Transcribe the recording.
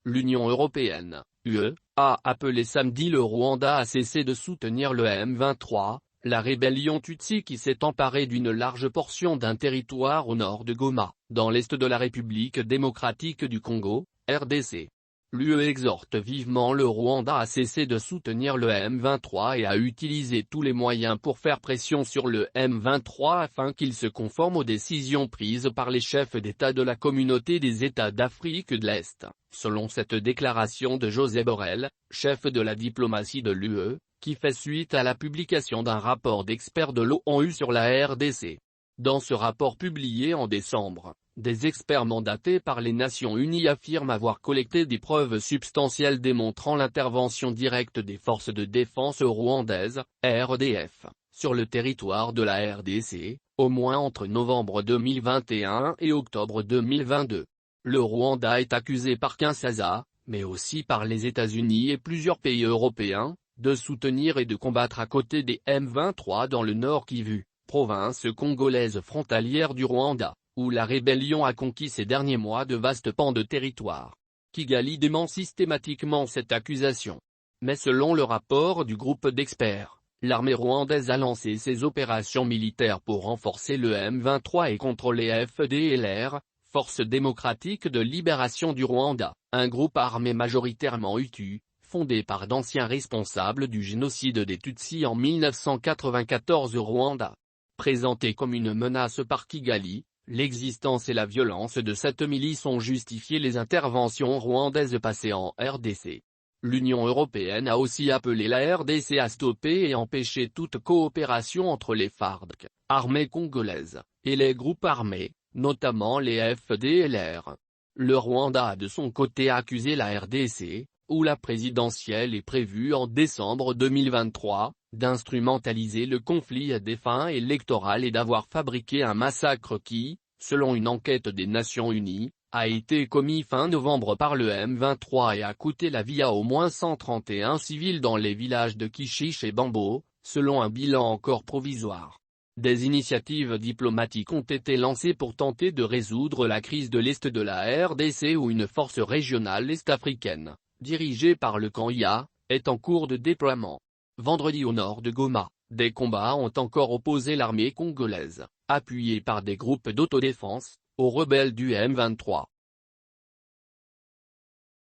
L'Union européenne, UE, a appelé samedi le Rwanda à cesser de soutenir le M23, la rébellion Tutsi qui s'est emparée d'une large portion d'un territoire au nord de Goma, dans l'est de la République démocratique du Congo, RDC. L'UE exhorte vivement le Rwanda à cesser de soutenir le M23 et à utiliser tous les moyens pour faire pression sur le M23 afin qu'il se conforme aux décisions prises par les chefs d'État de la Communauté des États d'Afrique de l'Est, selon cette déclaration de Josep Borrell, chef de la diplomatie de l'UE, qui fait suite à la publication d'un rapport d'experts de l'ONU sur la RDC. Dans ce rapport publié en décembre, des experts mandatés par les Nations Unies affirment avoir collecté des preuves substantielles démontrant l'intervention directe des forces de défense rwandaises, RDF, sur le territoire de la RDC, au moins entre novembre 2021 et octobre 2022. Le Rwanda est accusé par Kinshasa, mais aussi par les États-Unis et plusieurs pays européens, de soutenir et de combattre à côté des M23 dans le Nord Kivu, province congolaise frontalière du Rwanda, où la rébellion a conquis ces derniers mois de vastes pans de territoire. Kigali dément systématiquement cette accusation. Mais selon le rapport du groupe d'experts, l'armée rwandaise a lancé ses opérations militaires pour renforcer le M23 et contrôler FDLR, Force démocratique de libération du Rwanda, un groupe armé majoritairement Hutu, fondé par d'anciens responsables du génocide des Tutsis en 1994 au Rwanda. Présenté comme une menace par Kigali, l'existence et la violence de cette milice ont justifié les interventions rwandaises passées en RDC. L'Union européenne a aussi appelé la RDC à stopper et empêcher toute coopération entre les FARC, armées congolaises, et les groupes armés, notamment les FDLR. Le Rwanda a de son côté accusé la RDC, où la présidentielle est prévue en décembre 2023, d'instrumentaliser le conflit à des fins électorales et d'avoir fabriqué un massacre qui, selon une enquête des Nations Unies, a été commis fin novembre par le M23 et a coûté la vie à au moins 131 civils dans les villages de Kishish et Bambo, selon un bilan encore provisoire. Des initiatives diplomatiques ont été lancées pour tenter de résoudre la crise de l'Est de la RDC où une force régionale est-africaine, dirigée par le camp IA, est en cours de déploiement. Vendredi au nord de Goma, des combats ont encore opposé l'armée congolaise, appuyée par des groupes d'autodéfense, aux rebelles du M23.